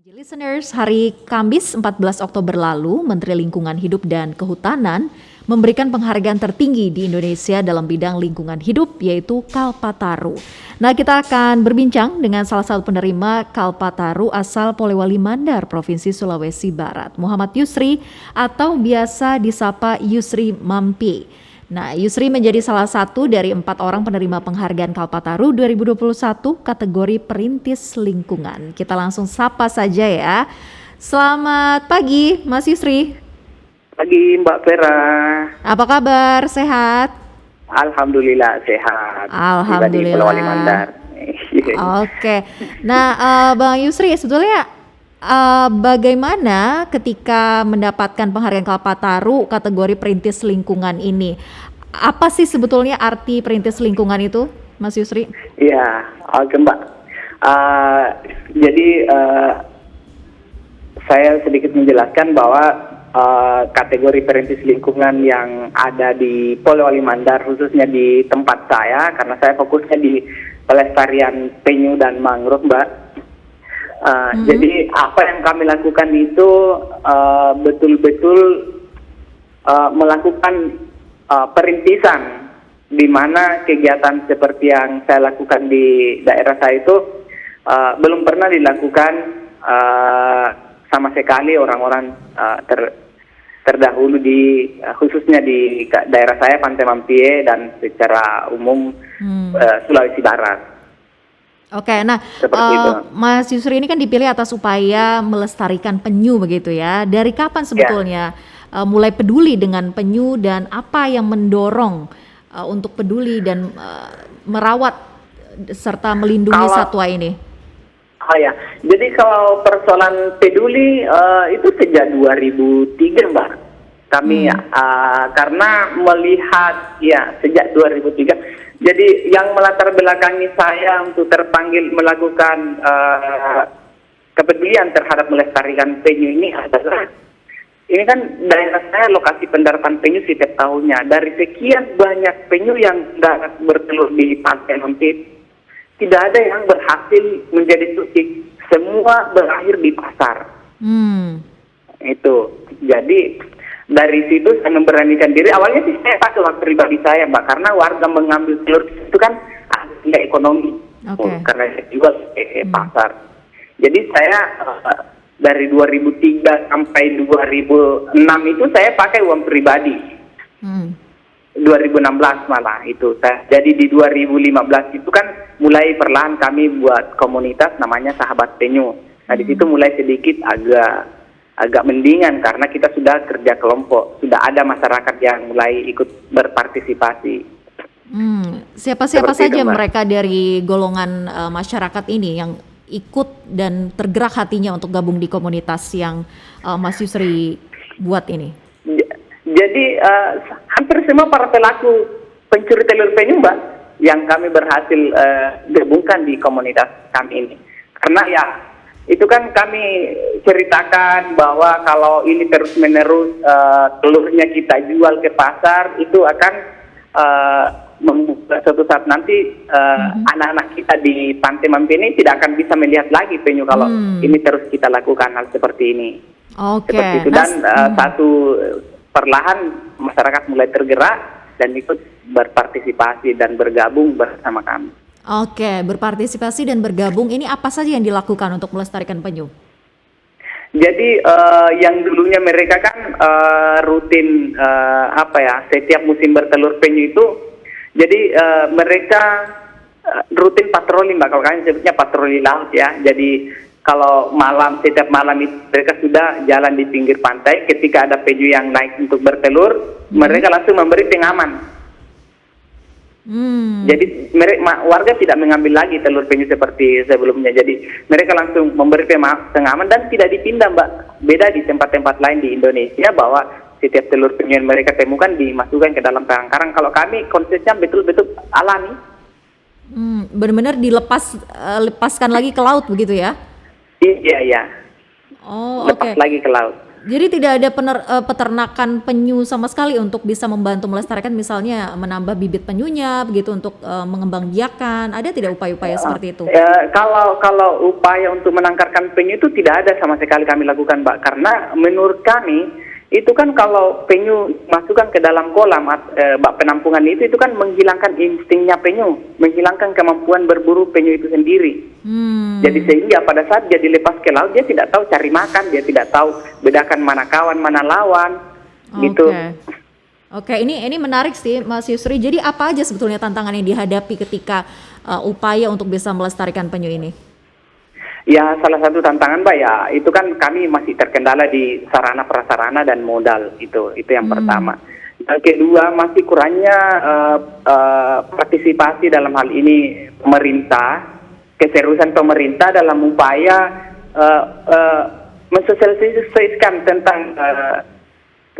Listeners, hari Kamis 14 Oktober lalu, Menteri Lingkungan Hidup dan Kehutanan memberikan penghargaan tertinggi di Indonesia dalam bidang lingkungan hidup, yaitu Kalpataru. Nah, kita akan berbincang dengan salah satu penerima Kalpataru asal Polewali Mandar, Provinsi Sulawesi Barat, Muhammad Yusri atau biasa disapa Yusri Mampi. Nah, Yusri menjadi salah satu dari 4 orang penerima penghargaan Kalpataru 2021 kategori perintis lingkungan. Kita langsung sapa saja ya. Selamat pagi, Mas Yusri. Pagi Mbak Vera. Apa kabar? Sehat? Alhamdulillah sehat. Alhamdulillah. Di Polewali Mandar. Oke. Nah, Bang Yusri, sebetulnya bagaimana ketika mendapatkan penghargaan Kalpataru kategori perintis lingkungan ini? Apa sih sebetulnya arti perintis lingkungan itu, Mas Yusri? Iya, oke Mbak. Jadi saya sedikit menjelaskan bahwa kategori perintis lingkungan yang ada di Polewali Mandar, khususnya di tempat saya, karena saya fokusnya di pelestarian penyu dan mangrove, Mbak. Jadi apa yang kami lakukan itu betul-betul melakukan perintisan, di mana kegiatan seperti yang saya lakukan di daerah saya itu belum pernah dilakukan sama sekali orang-orang terdahulu di khususnya di daerah saya Pantai Mampie dan secara umum Sulawesi Barat. Oke, nah Mas Yusri ini kan dipilih atas upaya melestarikan penyu begitu ya. Dari kapan sebetulnya mulai peduli dengan penyu dan apa yang mendorong untuk peduli dan merawat serta melindungi satwa ini? Oh ya, jadi kalau persoalan peduli itu sejak 2003 Mbak. Kami karena melihat ya sejak 2003. Jadi yang melatar belakangi saya untuk terpanggil melakukan kepedulian terhadap melestarikan penyu ini adalah, ini kan daerah saya lokasi pendarapan penyu setiap tahunnya. Dari sekian banyak penyu yang darat bertelur di Pantai Mampit, tidak ada yang berhasil menjadi tukik. Semua berakhir di pasar. Itu. Jadi dari situ saya memberanikan diri. Awalnya sih saya pakai uang pribadi saya, Mbak, karena warga mengambil telur itu kan tidak ekonomi, karena saya jual ke pasar. Jadi saya dari 2003 sampai 2006 itu saya pakai uang pribadi. 2016 malah itu. Jadi di 2015 itu kan mulai perlahan kami buat komunitas namanya Sahabat Penyu. Nah di situ mulai sedikit agak mendingan karena kita sudah kerja kelompok, sudah ada masyarakat yang mulai ikut berpartisipasi. Siapa-siapa saja itu, mereka dari golongan masyarakat ini yang ikut dan tergerak hatinya untuk gabung di komunitas yang Mas Yusri buat ini? Jadi hampir semua para pelaku pencuri telur penyu, Mbak, yang kami berhasil gabungkan di komunitas kami ini. Karena ya itu kan kami ceritakan bahwa kalau ini terus-menerus telurnya kita jual ke pasar, itu akan membuat suatu saat nanti anak-anak kita di Pantai Mampie ini tidak akan bisa melihat lagi penyu kalau ini terus kita lakukan hal seperti ini. Seperti itu. Dan satu perlahan masyarakat mulai tergerak dan ikut berpartisipasi dan bergabung bersama kami. Oke, berpartisipasi dan bergabung, ini apa saja yang dilakukan untuk melestarikan penyu? Jadi yang dulunya mereka kan rutin setiap musim bertelur penyu itu, jadi mereka rutin patroli, Mbak, kalau kami sebutnya patroli laut ya. Jadi kalau setiap malam itu mereka sudah jalan di pinggir pantai, ketika ada penyu yang naik untuk bertelur, mereka langsung memberi pengaman. Jadi warga tidak mengambil lagi telur penyu seperti sebelumnya. Jadi mereka langsung memberi pengaman dan tidak dipindah, Mbak. Beda di tempat-tempat lain di Indonesia bahwa setiap telur penyu yang mereka temukan dimasukkan ke dalam karang-karang. Kalau kami konsepnya betul-betul alami. Benar-benar lepaskan lagi ke laut begitu ya? Iya. Oh, lepas lagi ke laut. Jadi tidak ada peternakan penyu sama sekali untuk bisa membantu melestarikan, misalnya menambah bibit penyunya begitu untuk mengembangbiakan. Ada tidak upaya-upaya seperti itu? Kalau upaya untuk menangkarkan penyu itu tidak ada sama sekali kami lakukan, Mbak. Karena menurut kami itu kan kalau penyu masukkan ke dalam kolam bak penampungan itu kan menghilangkan instingnya penyu, menghilangkan kemampuan berburu penyu itu sendiri. Jadi sehingga pada saat dia dilepas ke laut, dia tidak tahu cari makan, dia tidak tahu bedakan mana kawan mana lawan, gitu. Oke, ini menarik sih Mas Yusri. Jadi apa aja sebetulnya tantangan yang dihadapi ketika upaya untuk bisa melestarikan penyu ini? Ya, salah satu tantangan, Mbak, ya itu kan kami masih terkendala di sarana prasarana dan modal, itu yang pertama. Yang kedua, masih kurangnya partisipasi dalam hal ini pemerintah, keseriusan pemerintah dalam upaya mensosialisasikan tentang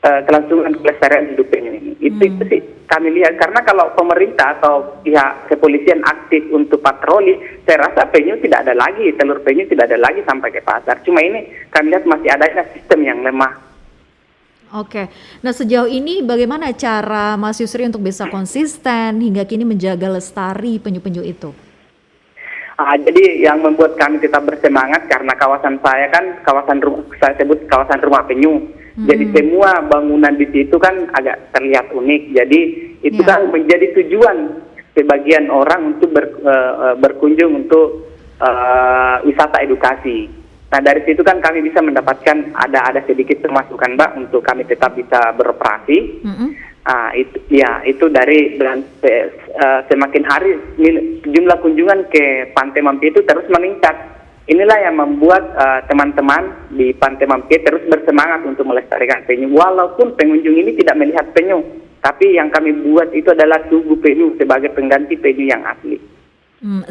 kelangsungan kelestarian hidup penyu ini. Itu sih kami lihat, karena kalau pemerintah atau pihak kepolisian aktif untuk patroli, saya rasa penyu tidak ada lagi, telur penyu tidak ada lagi sampai ke pasar. Cuma ini kami lihat masih adanya sistem yang lemah. Oke, nah sejauh ini bagaimana cara Mas Yusri untuk bisa konsisten hingga kini menjaga lestari penyu-penyu itu? Jadi yang membuat kami tetap bersemangat karena kawasan saya kan saya sebut kawasan rumah penyu. Jadi semua bangunan di situ kan agak terlihat unik. Jadi itu kan menjadi tujuan sebagian orang untuk berkunjung untuk wisata edukasi. Nah dari situ kan kami bisa mendapatkan ada sedikit pemasukan, Mbak, untuk kami tetap bisa beroperasi. Itu dari semakin hari jumlah kunjungan ke Pantai Mampi itu terus meningkat. Inilah yang membuat teman-teman di Pantai Mampi terus bersemangat untuk melestarikan penyu. Walaupun pengunjung ini tidak melihat penyu, tapi yang kami buat itu adalah tubuh penyu sebagai pengganti penyu yang asli.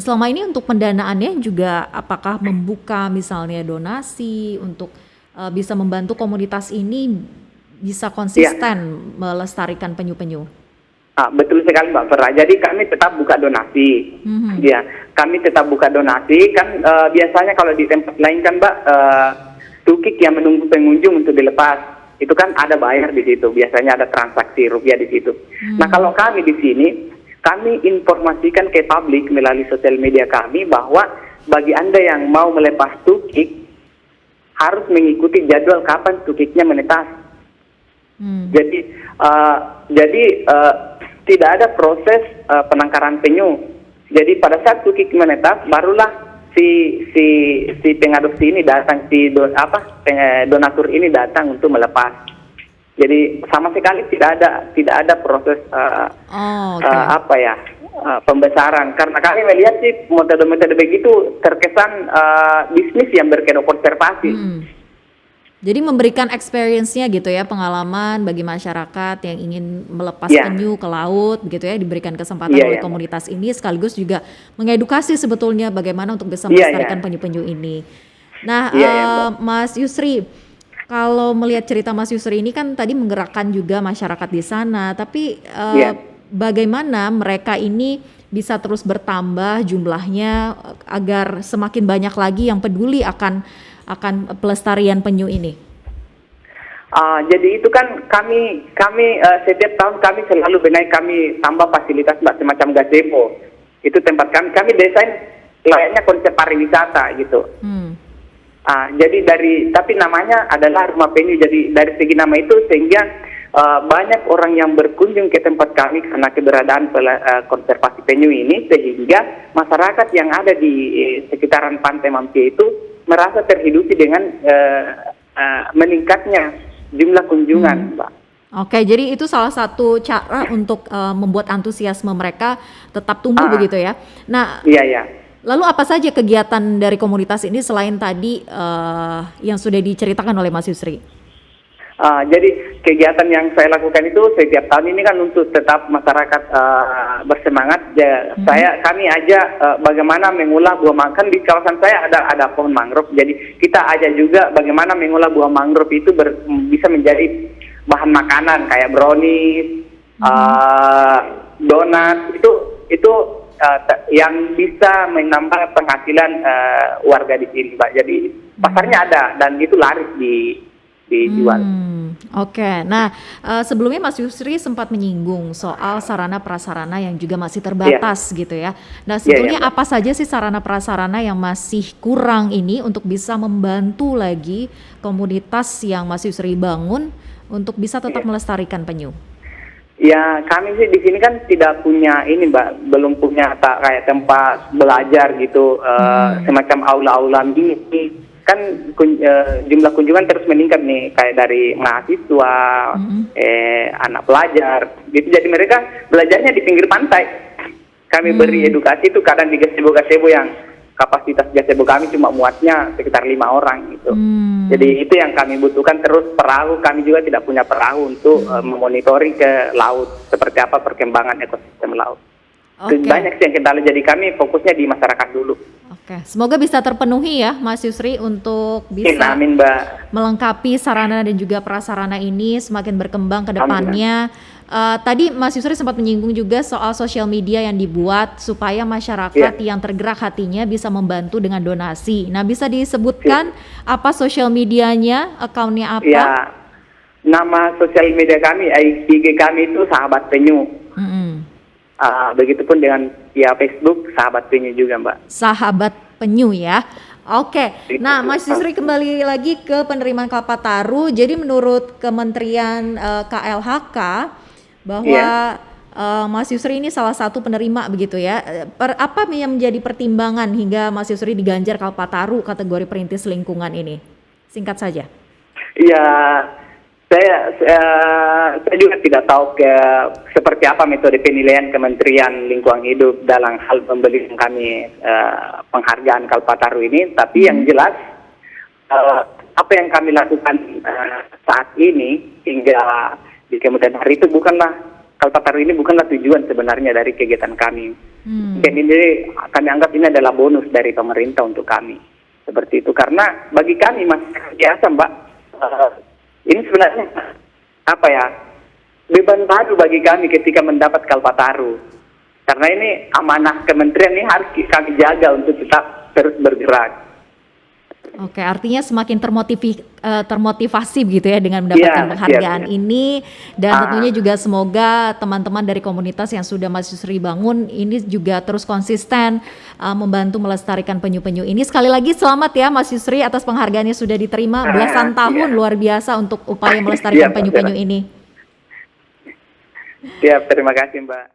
Selama ini untuk pendanaannya juga apakah membuka misalnya donasi untuk bisa membantu komunitas ini bisa konsisten melestarikan penyu-penyu? Betul sekali, Mbak Farah. Jadi kami tetap buka donasi. Ya, kami tetap buka donasi. Kan biasanya kalau di tempat lain kan, Mbak, tukik yang menunggu pengunjung untuk dilepas itu kan ada bayar di situ. Biasanya ada transaksi rupiah di situ. Nah kalau kami di sini, kami informasikan ke publik melalui sosial media kami bahwa bagi Anda yang mau melepas tukik harus mengikuti jadwal kapan tukiknya menetas. Jadi tidak ada proses penangkaran penyu. Jadi pada saat tukik menetas, barulah si pengadopsi ini datang, donatur ini datang untuk melepas. Jadi sama sekali tidak ada proses pembesaran. Karena kami melihat sih metode-metode begitu terkesan bisnis yang berkedok konservasi. Jadi memberikan experience-nya gitu ya, pengalaman bagi masyarakat yang ingin melepas penyu ke laut begitu ya, diberikan kesempatan oleh komunitas ini, sekaligus juga mengedukasi sebetulnya bagaimana untuk bisa melestarikan penyu-penyu ini. Nah, Mas Yusri, kalau melihat cerita Mas Yusri ini kan tadi menggerakkan juga masyarakat di sana, tapi bagaimana mereka ini bisa terus bertambah jumlahnya agar semakin banyak lagi yang peduli akan pelestarian penyu ini? Jadi itu kan kami setiap tahun kami selalu benahi, kami tambah fasilitas, Mbak, semacam gazebo. Itu tempat kami desain layaknya konsep pariwisata gitu. Jadi tapi namanya adalah rumah penyu. Jadi dari segi nama itu sehingga banyak orang yang berkunjung ke tempat kami karena keberadaan konservasi penyu ini, sehingga masyarakat yang ada di sekitaran Pantai Mampi itu merasa terhidupi dengan meningkatnya jumlah kunjungan, Mbak. Oke, jadi itu salah satu cara untuk membuat antusiasme mereka tetap tumbuh begitu ya. Nah, lalu apa saja kegiatan dari komunitas ini selain tadi yang sudah diceritakan oleh Mas Yusri? Jadi kegiatan yang saya lakukan itu setiap tahun ini kan untuk tetap masyarakat bersemangat. Kami ajak bagaimana mengolah buah mangrove. Di kawasan saya ada pohon mangrove. Jadi kita ajak juga bagaimana mengolah buah mangrove itu bisa menjadi bahan makanan kayak brownies, donat. Itu yang bisa menambah penghasilan warga di sini, Pak. Jadi pasarnya ada dan itu laris di dijual. Oke. Nah, sebelumnya Mas Yusri sempat menyinggung soal sarana prasarana yang juga masih terbatas gitu ya. Nah, sebetulnya Mbak. apa saja sih sarana prasarana yang masih kurang ini untuk bisa membantu lagi komunitas yang Mas Yusri bangun untuk bisa tetap melestarikan penyu? Ya, kami sih di sini kan tidak punya ini, Mbak, belum punya kayak tempat belajar gitu, semacam aula-aula mini. Kan jumlah kunjungan terus meningkat nih, kayak dari mahasiswa, anak pelajar, gitu. Jadi mereka belajarnya di pinggir pantai. Kami beri edukasi itu kadang di gazebo-gazebo yang kapasitas gazebo kami cuma muatnya sekitar 5 orang gitu. Jadi itu yang kami butuhkan. Terus perahu, kami juga tidak punya perahu untuk memonitoring ke laut seperti apa perkembangan ekosistem laut. Banyak sih yang kita lihat, jadi kami fokusnya di masyarakat dulu. Oke, semoga bisa terpenuhi ya Mas Yusri untuk bisa Amin, Mbak. melengkapi sarana dan juga prasarana ini semakin berkembang ke depannya. Tadi Mas Yusri sempat menyinggung juga soal sosial media yang dibuat supaya masyarakat yang tergerak hatinya bisa membantu dengan donasi. Nah, bisa disebutkan apa sosial medianya, akunnya apa? Ya, nama sosial media kami, IG kami itu Sahabat Penyu. Begitupun dengan Facebook Sahabat Penyu juga, Mbak. Sahabat Penyu ya. Oke. Nah, Mas Yusri kembali lagi ke penerimaan Kalpataru. Jadi menurut Kementerian KLHK bahwa Mas Yusri ini salah satu penerima begitu ya. Apa yang menjadi pertimbangan hingga Mas Yusri diganjar Kalpataru kategori perintis lingkungan ini? Singkat saja. Iya, saya juga tidak tahu seperti apa metode penilaian Kementerian Lingkungan Hidup dalam hal memberikan kami penghargaan Kalpataru ini. Tapi yang jelas apa yang kami lakukan saat ini hingga di kemudian hari itu Kalpataru ini bukanlah tujuan sebenarnya dari kegiatan kami. Dan ini kami anggap ini adalah bonus dari pemerintah untuk kami. Seperti itu, karena bagi kami masyarakat biasa, Mbak, ini sebenarnya beban baru bagi kami ketika mendapat Kalpataru. Karena ini amanah kementerian, ini harus kami jaga untuk tetap terus bergerak. Oke, artinya semakin termotivasi begitu ya dengan mendapatkan penghargaan ini, dan tentunya juga semoga teman-teman dari komunitas yang sudah Mas Yusri bangun ini juga terus konsisten membantu melestarikan penyu-penyu ini. Sekali lagi selamat ya Mas Yusri atas penghargaannya sudah diterima, belasan tahun luar biasa untuk upaya melestarikan penyu-penyu ini. Terima kasih, Mbak.